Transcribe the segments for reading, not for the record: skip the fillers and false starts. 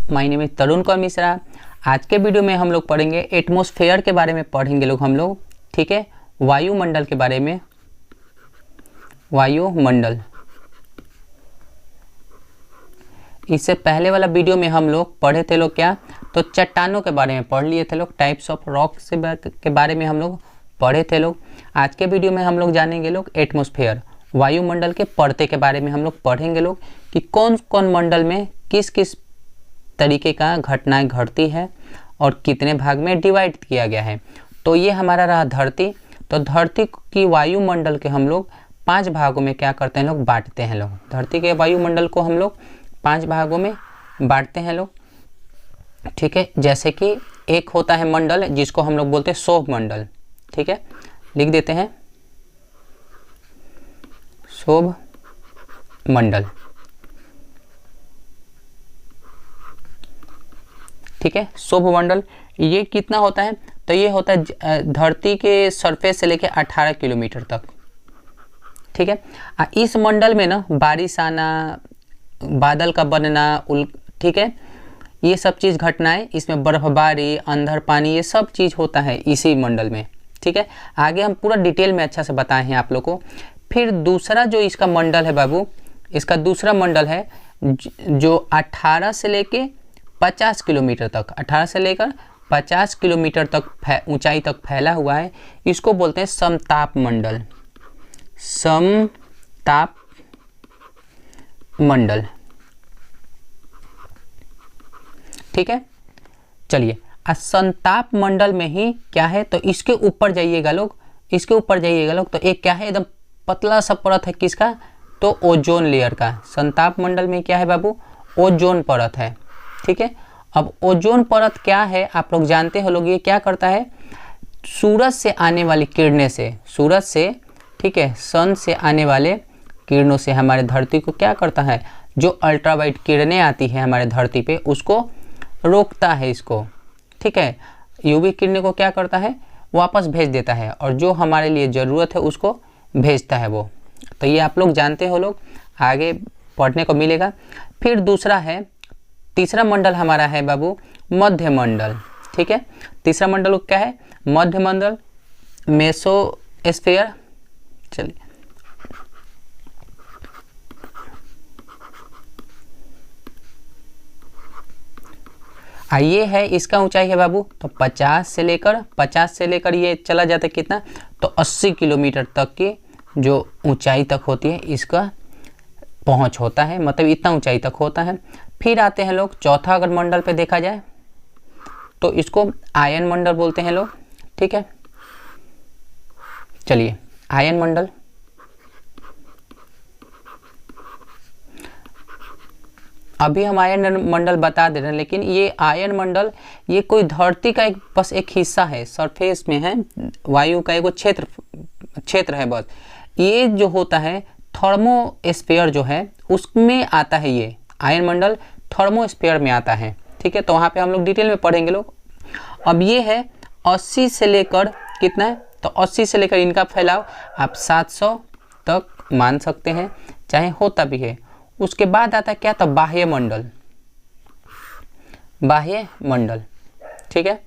My name is तरुण कौर मिश्रा। आज के video में हम लोग पढ़ेंगे एटमॉस्फेयर के बारे में पढ़ेंगे हम लोग, ठीक है, वायुमंडल के बारे में। वायुमंडल, इससे पहले वाला वीडियो में हम लोग पढ़े थे क्या, तो चट्टानों के बारे में पढ़ लिए थे टाइप्स ऑफ रॉक के बारे में हम लोग पढ़े थे आज के वीडियो में हम लोग जानेंगे एटमॉस्फेयर, वायुमंडल के परते के बारे में हम लोग पढ़ेंगे कि कौन कौन मंडल में किस किस तरीके का घटनाएं घटती है और कितने भाग में डिवाइड किया गया है। तो ये हमारा रहा धरती। तो धरती की वायुमंडल के हम लोग 5 भागों में क्या करते हैं बांटते हैं धरती के वायुमंडल को हम लोग 5 भागों में बांटते हैं ठीक है। जैसे कि एक होता है मंडल जिसको हम लोग बोलते हैं शोभ मंडल, ठीक है, लिख देते हैं शोभ मंडल, ठीक है। शोभ मंडल ये कितना होता है, तो ये होता है धरती के सरफेस से लेके 18 किलोमीटर तक, ठीक है। इस मंडल में ना बारिश आना, बादल का बनना, ठीक है, ये सब चीज़ घटनाएं, इसमें बर्फबारी, अंधड़ पानी, ये सब चीज़ होता है इसी मंडल में, ठीक है। आगे हम पूरा डिटेल में अच्छा से बताए हैं आप लोग को। फिर दूसरा जो इसका मंडल है बाबू, इसका दूसरा मंडल है जो 18 से लेके 50 किलोमीटर तक, 18 से लेकर 50 किलोमीटर तक ऊंचाई तक फैला हुआ है। इसको बोलते हैं समताप मंडल, समताप मंडल, ठीक है। चलिए, संताप मंडल में ही क्या है, तो इसके ऊपर जाइएगा इसके ऊपर जाइएगा तो एक क्या है, एकदम पतला सा परत है किसका, तो ओजोन लेयर का। संताप मंडल में क्या है बाबू, ओजोन परत है, ठीक है। अब ओजोन परत क्या है आप लोग जानते हो ये क्या करता है, सूरज से आने वाली किरणें से, सूरज से, ठीक है, सन से आने वाले किरणों से हमारे धरती को क्या करता है, जो अल्ट्रावायलेट किरणें आती है हमारे धरती पे उसको रोकता है इसको, ठीक है। यूवी किरणें को क्या करता है, वापस भेज देता है, और जो हमारे लिए ज़रूरत है उसको भेजता है वो। तो ये आप लोग जानते हो आगे पढ़ने को मिलेगा। फिर दूसरा है, तीसरा मंडल हमारा है बाबू मध्य मंडल, ठीक है। तीसरा मंडल क्या है, मध्य मंडल, मेसोस्फीयर। चलिए, ये है, इसका ऊंचाई है बाबू तो 50 से लेकर ये चला जाता है कितना, तो 80 किलोमीटर तक की जो ऊंचाई तक होती है इसका पहुंच होता है, मतलब इतना ऊंचाई तक होता है। फिर आते हैं चौथा, अगर मंडल पे देखा जाए तो इसको आयन मंडल बोलते हैं ठीक है। चलिए, आयन मंडल, अभी हम आयन मंडल बता दे रहे हैं, लेकिन ये आयन मंडल ये कोई धरती का बस एक हिस्सा है, सरफेस में है, वायु का एक क्षेत्र है बस। ये जो होता है थर्मोस्फीयर जो है उसमें आता है, ये आयन मंडल थर्मोस्फीयर में आता है, ठीक है। तो वहाँ पे हम लोग डिटेल में पढ़ेंगे अब ये है 80 से लेकर कितना है, तो 80 से लेकर इनका फैलाव आप 700 तक मान सकते हैं, चाहे होता भी है। उसके बाद आता है क्या, तो बाह्य मंडल, बाह्य मंडल, ठीक है,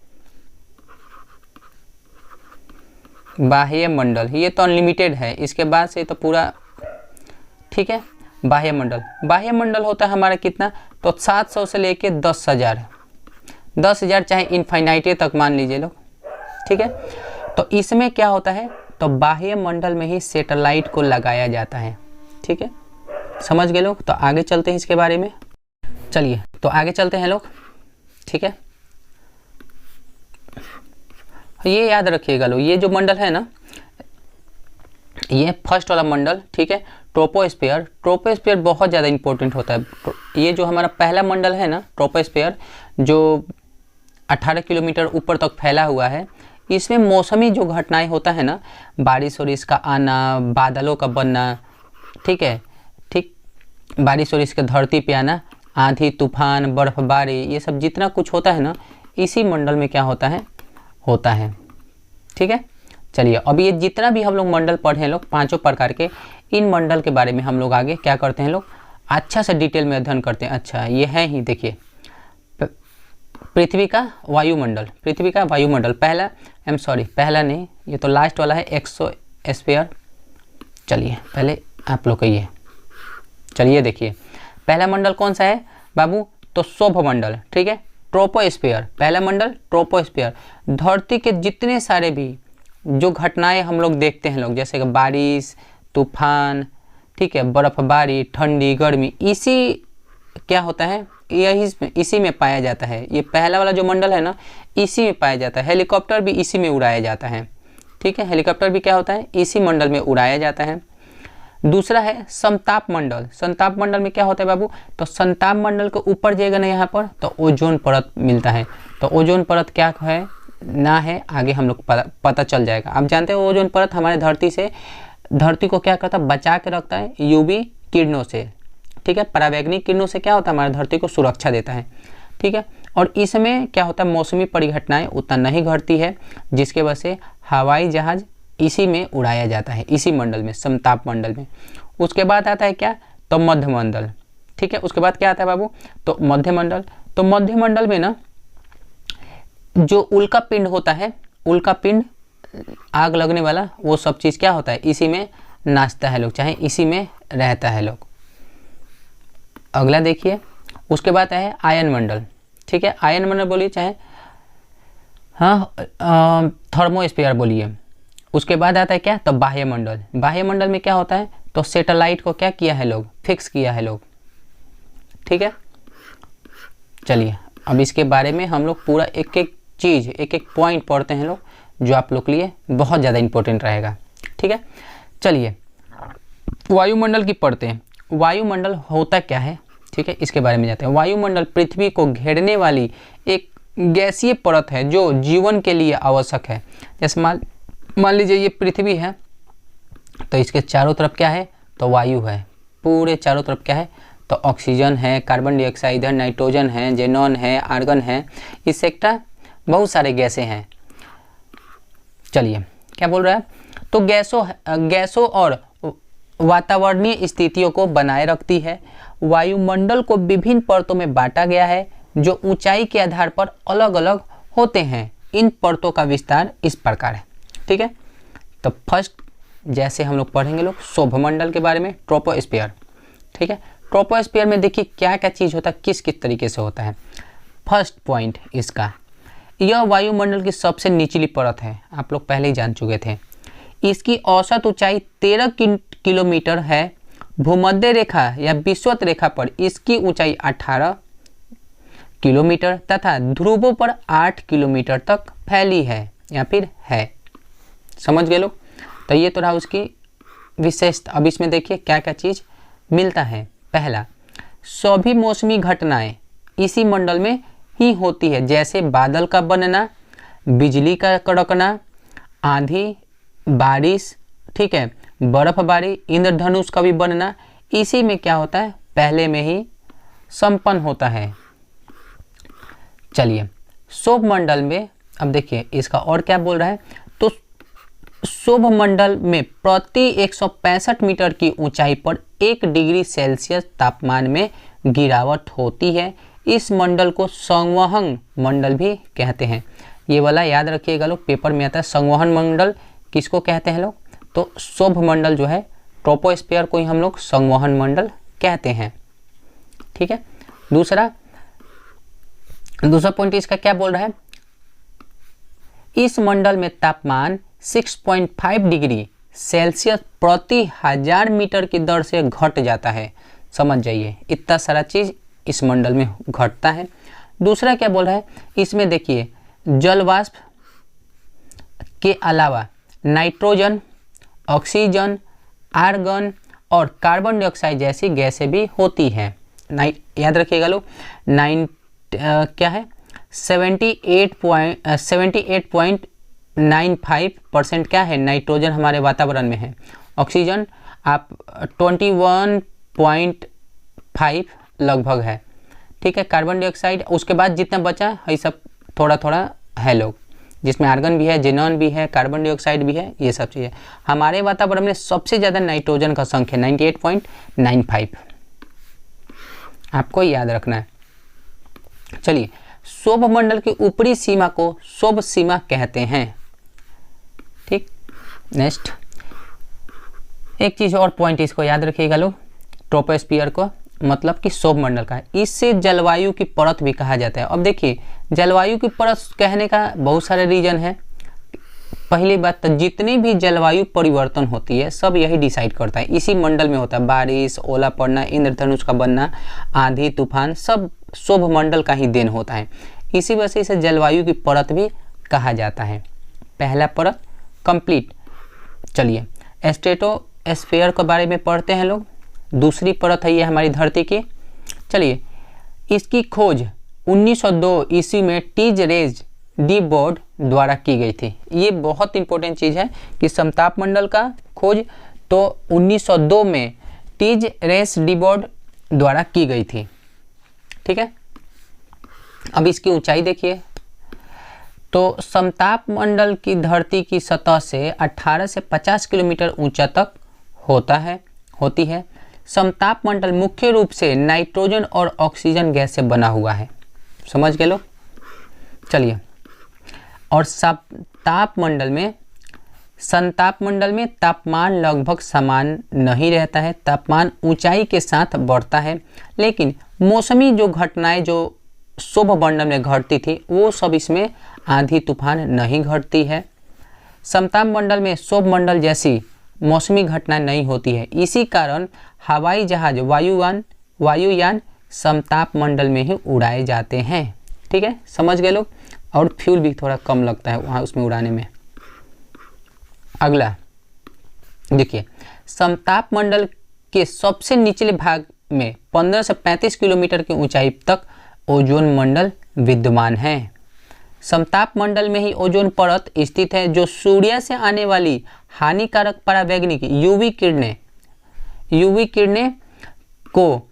बाह्य मंडल ये तो अनलिमिटेड है, इसके बाद से तो पूरा, ठीक है। बाह्य मंडल, बाह्य मंडल होता है हमारा कितना, तो 700 से लेके 10,000 चाहे इनफाइनाइटे तक मान लीजिए ठीक है। तो इसमें क्या होता है, तो बाह्य मंडल में ही सैटेलाइट को लगाया जाता है, ठीक है, समझ गए तो आगे चलते हैं इसके बारे में। चलिए, तो आगे चलते हैं ठीक है। ये याद रखिएगा ये जो मंडल है ना, ये फर्स्ट वाला मंडल, ठीक है, ट्रोपोस्फीयर। ट्रोपोस्फीयर बहुत ज़्यादा इंपॉर्टेंट होता है। ये जो हमारा पहला मंडल है ना ट्रोपोस्फीयर, जो 18 किलोमीटर ऊपर तक फैला हुआ है, इसमें मौसमी जो घटनाएं होता है ना, बारिश और इसका आना, बादलों का बनना, ठीक है, ठीक, बारिश और इसके धरती पे आना, आंधी तूफान, बर्फबारी, ये सब जितना कुछ होता है ना, इसी मंडल में क्या होता है, ठीक है। चलिए, अब ये जितना भी हम लोग मंडल पढ़े हैं 5 प्रकार के, इन मंडल के बारे में हम लोग आगे क्या करते हैं अच्छा से डिटेल में अध्ययन करते हैं। अच्छा, ये है ही, देखिए पृथ्वी का वायुमंडल, पृथ्वी का वायुमंडल पहला, पहला नहीं, ये तो लास्ट वाला है एक्सोस्फीयर। चलिए पहले आप लोग कहिए, चलिए देखिए पहला मंडल कौन सा है बाबू, तो सौभमंडल, ठीक है, ट्रोपोस्फीयर, पहला मंडल ट्रोपोस्फीयर। धरती के जितने सारे भी जो घटनाएं हम लोग देखते हैं लोग, जैसे कि बारिश, तूफान, ठीक है, बर्फबारी, ठंडी, गर्मी, इसी क्या होता है, यही इसी में पाया जाता है। ये पहला वाला जो मंडल है ना, इसी में पाया जाता है। हेलीकॉप्टर भी इसी में उड़ाया जाता है, ठीक है, हेलीकॉप्टर भी क्या होता है, इसी मंडल में उड़ाया जाता है। दूसरा है समताप मंडल। समताप मंडल में क्या होता है बाबू, तो समताप मंडल के ऊपर जाएगा ना यहाँ पर, तो ओजोन परत मिलता है। तो ओजोन परत क्या है ना है, आगे हम लोग पता चल जाएगा। आप जानते हो ओजोन परत हमारे धरती को क्या करता है, बचा के रखता है यूवी किरणों से, ठीक है, परावैंगनिक किरणों से क्या होता है, हमारे धरती को सुरक्षा देता है, ठीक है। और इसमें क्या होता है, मौसमी परिघटनाएं उतना नहीं घटती है, जिसके वजह से हवाई जहाज इसी में उड़ाया जाता है, इसी मंडल में, समताप मंडल में। उसके बाद आता है क्या, तो मध्य मंडल, ठीक है। उसके बाद क्या आता है बाबू, तो मध्य मंडल। तो मध्य मंडल में ना जो उल्का पिंड होता है, उल्का पिंड, आग लगने वाला, वो सब चीज़ क्या होता है, इसी में नाचता है लोग, चाहे इसी में रहता है लोग। अगला देखिए, उसके बाद है आयन मंडल, ठीक है, आयन मंडल बोलिए, चाहे हाँ थर्मोस्फीयर बोलिए। उसके बाद आता है क्या, तो बाह्य मंडल। बाह्य मंडल में क्या होता है, तो सैटेलाइट को क्या किया है लोग, फिक्स किया है लोग, ठीक है। चलिए अब इसके बारे में हम लोग पूरा एक एक चीज़, एक एक पॉइंट पढ़ते हैं लोग, जो आप लोग के लिए बहुत ज़्यादा इंपॉर्टेंट रहेगा, ठीक है। चलिए वायुमंडल की पढ़ते हैं। वायुमंडल होता क्या है, ठीक है, इसके बारे में जाते हैं। वायुमंडल पृथ्वी को घेरने वाली एक गैसीय परत है जो जीवन के लिए आवश्यक है। जैसे मान लीजिए ये पृथ्वी है, तो इसके चारों तरफ क्या है, तो वायु है, पूरे चारों तरफ क्या है, तो ऑक्सीजन है, कार्बन डाइऑक्साइड है, नाइट्रोजन है, जेनॉन है, आर्गन है, इससेक्टा बहुत सारे गैसें हैं। चलिए क्या बोल रहा है, तो गैसों और वातावरणीय स्थितियों को बनाए रखती है। वायुमंडल को विभिन्न परतों में बांटा गया है जो ऊंचाई के आधार पर अलग अलग होते हैं। इन परतों का विस्तार इस प्रकार है, ठीक है। तो फर्स्ट जैसे हम लोग पढ़ेंगे लोग सौभमंडल के बारे में, ट्रोपोस्फीयर, ठीक है। ट्रोपोस्फीयर में देखिए क्या क्या चीज़ होता है, किस किस तरीके से होता है। फर्स्ट पॉइंट इसका, यह वायुमंडल की सबसे निचली परत है, आप लोग पहले ही जान चुके थे। इसकी औसत ऊंचाई 13 किलोमीटर है। भूमध्य रेखा या विषुवत रेखा पर इसकी ऊंचाई 18 किलोमीटर तथा ध्रुवों पर 8 किलोमीटर तक फैली है या फिर है। समझ गए लोग, तो ये तो रहा उसकी विशेषता। अब इसमें देखिए क्या क्या चीज़ मिलता है। पहला, सभी मौसमी घटनाएं इसी मंडल में ही होती है, जैसे बादल का बनना, बिजली का कड़कना, आंधी, बारिश, ठीक है, बर्फबारी, इंद्रधनुष का भी बनना इसी में क्या होता है, पहले में ही संपन्न होता है। चलिए सौभमंडल में अब देखिए इसका और क्या बोल रहा है, तो सौभमंडल में प्रति 165 मीटर की ऊंचाई पर 1 डिग्री सेल्सियस तापमान में गिरावट होती है। इस मंडल को संवहन मंडल भी कहते हैं। ये वाला याद रखिएगा लोग, पेपर में आता है। संवहन मंडल किसको कहते हैं लोग, तो सौभमंडल जो है, ट्रोपोस्फीयर को ही हम लोग संवहन मंडल कहते हैं, ठीक है। दूसरा पॉइंट इसका क्या बोल रहा है, इस मंडल में तापमान 6.5 डिग्री सेल्सियस प्रति 1000 मीटर की दर से घट जाता है। समझ जाइए, इतना सारा चीज़ इस मंडल में घटता है। दूसरा क्या बोल रहा है, इसमें देखिए जल वाष्प के अलावा नाइट्रोजन, ऑक्सीजन, आर्गन और कार्बन डाइऑक्साइड जैसी गैसें भी होती हैं। याद रखिएगा लोग, 78.95% क्या है, नाइट्रोजन हमारे वातावरण में है। ऑक्सीजन आप 21.5 लगभग है, ठीक है। कार्बन डाइऑक्साइड उसके बाद जितना बचा है सब थोड़ा थोड़ा है लोग, जिसमें आर्गन भी है, जेनॉन भी है, कार्बन डाइऑक्साइड भी है, ये सब चीज़ें। हमारे वातावरण में सबसे ज़्यादा नाइट्रोजन का संख्या 98.95, आपको याद रखना है। चलिए क्षोभ मंडल की ऊपरी सीमा को क्षोभ सीमा कहते हैं। ठीक, नेक्स्ट एक चीज और पॉइंट इसको याद रखिएगा लोग, ट्रोपोस्फियर को मतलब कि क्षोभ मंडल का, इससे जलवायु की परत भी कहा जाता है। अब देखिए जलवायु की परत कहने का बहुत सारे रीजन है। पहली बात तो जितनी भी जलवायु परिवर्तन होती है सब यही डिसाइड करता है, इसी मंडल में होता है। बारिश, ओला पड़ना, इंद्रधनुष का बनना, आंधी तूफान सब क्षोभ मंडल का ही देन होता है। इसी वजह से इसे जलवायु की परत भी कहा जाता है। पहला परत कंप्लीट। चलिए स्ट्रेटोस्फीयर के बारे में पढ़ते हैं लोग। दूसरी परत है ये हमारी धरती की। चलिए इसकी खोज 1902 ईस्वी में टीज रेज डी बोर्ड द्वारा की गई थी। ये बहुत इंपॉर्टेंट चीज़ है कि समताप मंडल का खोज तो 1902 में टीज रेस डी बोर्ड द्वारा की गई थी। ठीक है, अब इसकी ऊंचाई देखिए तो समताप मंडल की धरती की सतह से 18 से 50 किलोमीटर ऊंचा तक होती है। समताप मंडल मुख्य रूप से नाइट्रोजन और ऑक्सीजन गैस से बना हुआ है। समझ गए लोग। चलिए, और संताप मंडल में तापमान लगभग समान नहीं रहता है। तापमान ऊंचाई के साथ बढ़ता है, लेकिन मौसमी जो घटनाएं जो क्षोभ मंडल में घटती थी वो सब इसमें आंधी तूफान नहीं घटती है। समताप मंडल में क्षोभ मंडल जैसी मौसमी घटनाएं नहीं होती है। इसी कारण हवाई जहाज, वायुयान समताप मंडल में ही उड़ाए जाते हैं। ठीक है, समझ गए लोग। और फ्यूल भी थोड़ा कम लगता है वहाँ उसमें उड़ाने में। अगला देखिए, समताप मंडल के सबसे निचले भाग में 15 से 35 किलोमीटर की ऊंचाई तक ओजोन मंडल विद्यमान है। समताप मंडल में ही ओजोन परत स्थित है, जो सूर्य से आने वाली हानिकारक पराबैंगनी यूवी किरणें को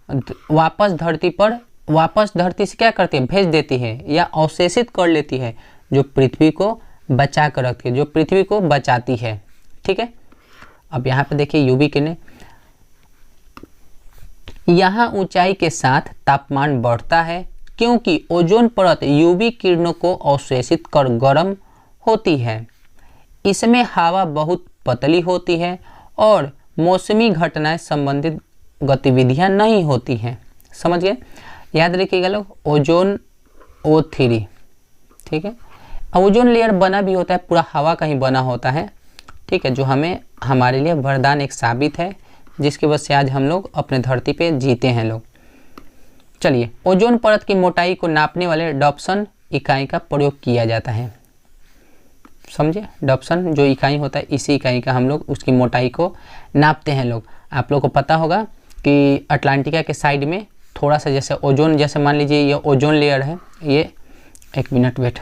वापस धरती से क्या करती है, भेज देती है या अवशेषित कर लेती है, जो पृथ्वी को बचा कर रखती है, जो पृथ्वी को बचाती है। ठीक है, अब यहाँ पे देखिए यूवी किरणें, यहाँ ऊंचाई के साथ तापमान बढ़ता है क्योंकि ओजोन परत यूवी किरणों को अवशोषित कर गर्म होती है। इसमें हवा बहुत पतली होती है और मौसमी घटनाएं संबंधित गतिविधियां नहीं होती हैं। समझ गए, याद रखिएगा लोग। ओजोन O3, ठीक है। ओजोन लेयर बना भी होता है, पूरा हवा का ही बना होता है। ठीक है, जो हमें हमारे लिए वरदान एक साबित है, जिसकी वजह से आज हम लोग अपने धरती पे जीते हैं लोग। चलिए, ओजोन परत की मोटाई को नापने वाले डॉप्सन इकाई का प्रयोग किया जाता है। समझे, डॉप्सन जो इकाई होता है, इसी इकाई का हम लोग उसकी मोटाई को नापते हैं लोग। आप लोगों को पता होगा कि अटलांटिका के साइड में थोड़ा सा जैसे ओजोन, जैसे मान लीजिए ये ओजोन लेयर है, ये एक मिनट वेट,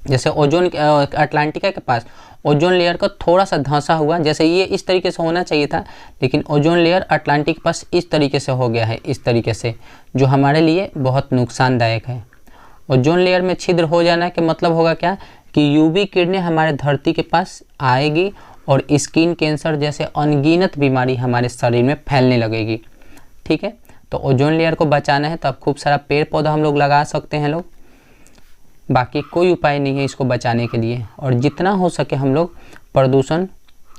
जैसे ओजोन अटलांटिका के पास ओजोन लेयर का थोड़ा सा धंसा हुआ, जैसे ये इस तरीके से होना चाहिए था, लेकिन ओजोन लेयर अटलांटिक के पास इस तरीके से हो गया है, इस तरीके से, जो हमारे लिए बहुत नुकसानदायक है। ओजोन लेयर में छिद्र हो जाना के मतलब होगा क्या कि यूवी किरणें हमारे धरती के पास आएगी और स्किन कैंसर जैसे अनगिनत बीमारी हमारे शरीर में फैलने लगेगी। ठीक है, तो ओजोन लेयर को बचाना है तो अब खूब सारा पेड़ पौधा हम लोग लगा सकते हैं लोग, बाकी कोई उपाय नहीं है इसको बचाने के लिए। और जितना हो सके हम लोग प्रदूषण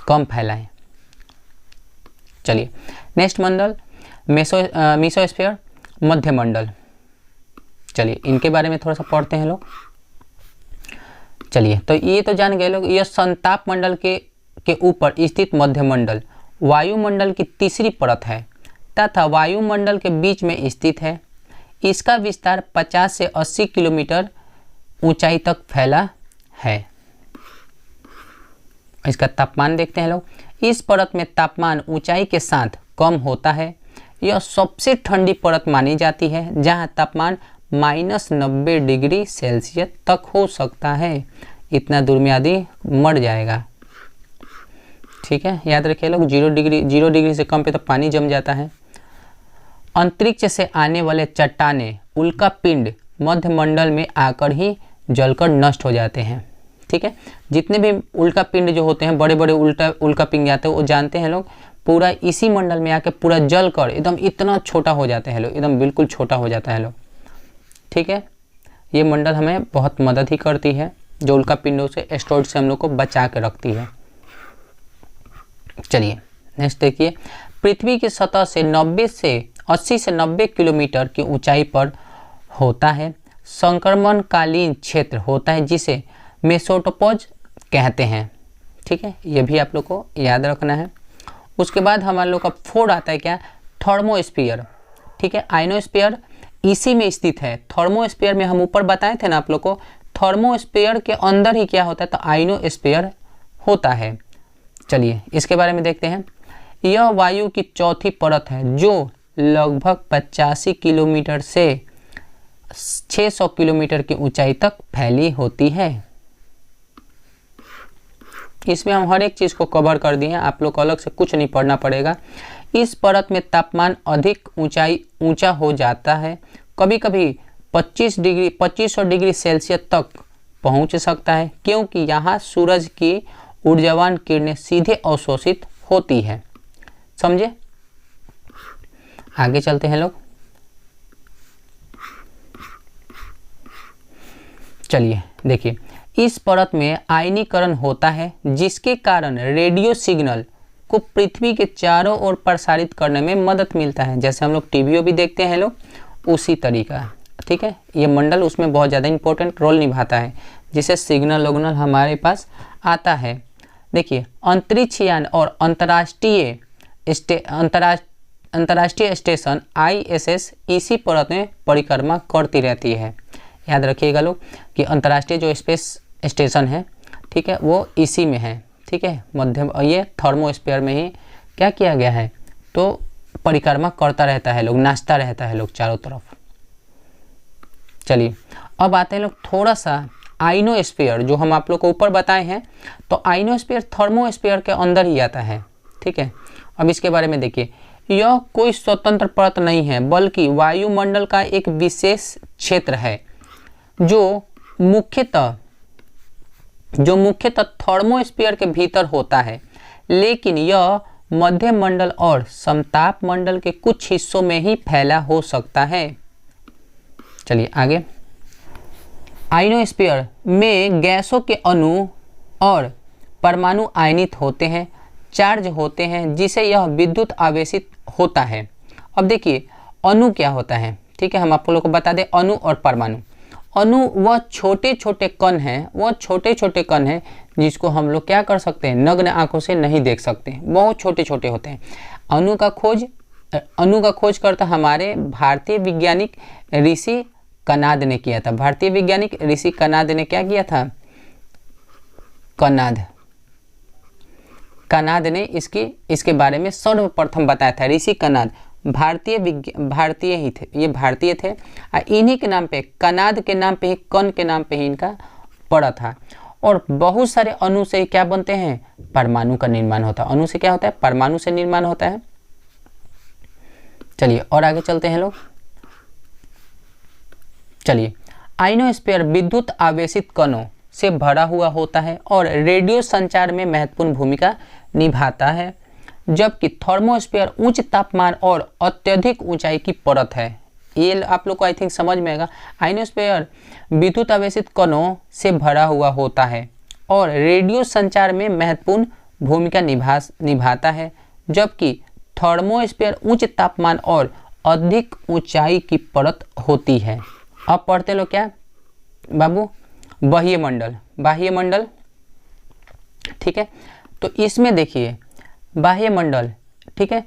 कम फैलाएं। चलिए, नेक्स्ट मंडल मेसोस्फीयर, मध्य मंडल। चलिए, इनके बारे में थोड़ा सा पढ़ते हैं लोग। चलिए, तो ये तो जान गए लोग, यह संताप मंडल के ऊपर स्थित मध्य मंडल वायुमंडल की तीसरी परत है तथा वायुमंडल के बीच में स्थित है। इसका विस्तार 50 से 80 किलोमीटर ऊंचाई तक फैला है। इसका तापमान देखते हैं लोग। इस परत में तापमान ऊंचाई के साथ कम होता है। यह सबसे ठंडी परत मानी जाती है, जहां तापमान -90 डिग्री सेल्सियस तक हो सकता है। इतना दूर में आदमी मर जाएगा। ठीक है, याद रखिए लोग, 0 डिग्री से कम पे तो पानी जम जाता है। अंतरिक्ष से आने वाले चट्टाने, उल्का पिंड मध्य मंडल में आकर ही जलकर नष्ट हो जाते हैं। ठीक है, जितने भी उल्का पिंड जो होते हैं, बड़े बड़े उल्का पिंड जाते हैं, वो जानते हैं लोग पूरा इसी मंडल में आके पूरा जल कर एकदम इतना छोटा हो जाते हैं लोग, एकदम बिल्कुल छोटा हो जाता है लोग। ठीक है, ये मंडल हमें बहुत मदद ही करती है, जो उल्का पिंडों से, एस्टेरॉइड से हम लोग को बचा के रखती है। चलिए नेक्स्ट देखिए, पृथ्वी की सतह से 80 से 90 किलोमीटर की ऊंचाई पर होता है संक्रमणकालीन क्षेत्र होता है, जिसे मेसोटोपोज कहते हैं। ठीक है, ये भी आप लोग को याद रखना है। उसके बाद हमारे लोग का 4 आता है क्या, थर्मोस्फीयर। ठीक है, आइनोस्फीयर इसी में स्थित है। थर्मोस्फीयर में हम ऊपर बताए थे ना आप लोग को, थर्मोस्फीयर के अंदर ही क्या होता है, तो आइनोस्फीयर होता है। चलिए इसके बारे में देखते हैं। यह वायु की चौथी परत है जो लगभग 85 किलोमीटर से 600 किलोमीटर की ऊंचाई तक फैली होती है। इसमें हम हर एक चीज़ को कवर कर दिए हैं, आप लोग को अलग से कुछ नहीं पढ़ना पड़ेगा। इस परत में तापमान अधिक ऊंचा हो जाता है, कभी कभी 2500 डिग्री सेल्सियस तक पहुंच सकता है, क्योंकि यहाँ सूरज की ऊर्जावान किरणें सीधे अवशोषित होती है। समझे? आगे चलते हैं लोग। चलिए देखिए, इस परत में आयनीकरण होता है, जिसके कारण रेडियो सिग्नल को पृथ्वी के चारों ओर प्रसारित करने में मदद मिलता है। जैसे हम लोग टीवी भी देखते हैं लोग, उसी तरीका। ठीक है, ये मंडल उसमें बहुत ज़्यादा इंपॉर्टेंट रोल निभाता है, जिससे सिग्नल उग्नल हमारे पास आता है। देखिए, अंतरिक्ष यान और अंतर्राष्ट्रीय स्टेशन ISS इसी परत में परिक्रमा करती रहती है। याद रखिएगा लोग कि अंतर्राष्ट्रीय जो स्पेस स्टेशन है, ठीक है, वो इसी में है। ठीक है, मध्यम, ये थर्मोस्फीयर में ही क्या किया गया है, तो परिक्रमा करता रहता है लोग, नाचता रहता है लोग चारों तरफ। चलिए अब आते हैं लोग थोड़ा सा आइनोस्फीयर, जो हम आप लोग को ऊपर बताए हैं, तो आइनोस्फीयर थर्मोस्फीयर के अंदर ही आता है। ठीक है, अब इसके बारे में देखिए, यह कोई स्वतंत्र परत नहीं है, बल्कि वायुमंडल का एक विशेष क्षेत्र है जो मुख्यतः थर्मोस्फीयर के भीतर होता है, लेकिन यह मध्य मंडल और समताप मंडल के कुछ हिस्सों में ही फैला हो सकता है। चलिए आगे। आइनोस्फीयर में गैसों के अणु और परमाणु आयनित होते हैं, चार्ज होते हैं, जिसे यह विद्युत आवेशित होता है। अब देखिए अणु क्या होता है। ठीक है, हम आप लोगों को बता दें, अणु और परमाणु। अणु वह छोटे छोटे कण हैं, जिसको हम लोग क्या कर सकते हैं, नग्न आंखों से नहीं देख सकते, बहुत छोटे छोटे होते हैं। अणु का खोज करता हमारे भारतीय वैज्ञानिक ऋषि कनाद ने किया था। भारतीय वैज्ञानिक ऋषि कनाद ने क्या किया था, कनाद ने इसके बारे में सर्वप्रथम बताया था। ऋषि कनाद भारतीय ही थे, ये भारतीय थे। इन्हीं के नाम पे, कनाद के नाम पे ही, कण के नाम पे ही इनका पड़ा था। और बहुत सारे अणु से क्या बनते हैं, परमाणु का निर्माण होता है। अणु से क्या होता है, परमाणु से निर्माण होता है। चलिए और आगे चलते हैं लोग। चलिए, आइनोस्फीयर विद्युत आवेशित कणों से भरा हुआ होता है और रेडियो संचार में महत्वपूर्ण भूमिका निभाता है, जबकि थर्मोस्फीयर उच्च तापमान और अत्यधिक ऊंचाई की परत है। ये आप लोग को आई थिंक समझ में आएगा। आइनोस्फीयर विद्युत आवेशित कणों से भरा हुआ होता है और रेडियो संचार में महत्वपूर्ण भूमिका निभाता है, जबकि थर्मोस्फीयर उच्च तापमान और अधिक ऊंचाई की परत होती है। अब पढ़ते लोग क्या बाबू, बाह्य मंडल। ठीक है, तो इसमें देखिए बाह्य मंडल, ठीक है,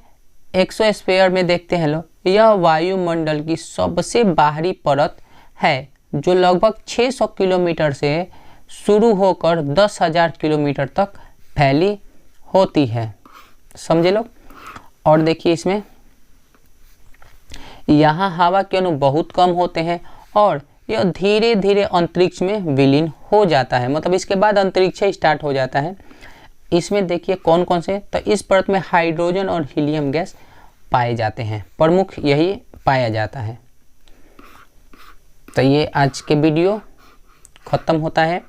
एक्सोस्फीयर में देखते हैं लोग, यह वायुमंडल की सबसे बाहरी परत है, जो लगभग 600 किलोमीटर से शुरू होकर 10,000 किलोमीटर तक फैली होती है। समझे लोग? और देखिए इसमें यहाँ हवा के अणु बहुत कम होते हैं और यह धीरे धीरे अंतरिक्ष में विलीन हो जाता है, मतलब इसके बाद अंतरिक्ष स्टार्ट हो जाता है। इसमें देखिए कौन कौन से, तो इस परत में हाइड्रोजन और हीलियम गैस पाए जाते हैं, प्रमुख यही पाया जाता है। तो ये आज के वीडियो ख़त्म होता है।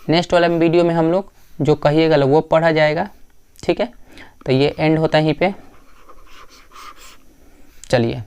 नेक्स्ट वाला वीडियो में हम लोग जो कहिएगा वो पढ़ा जाएगा। ठीक है, तो ये एंड होता है यहीं पे। चलिए।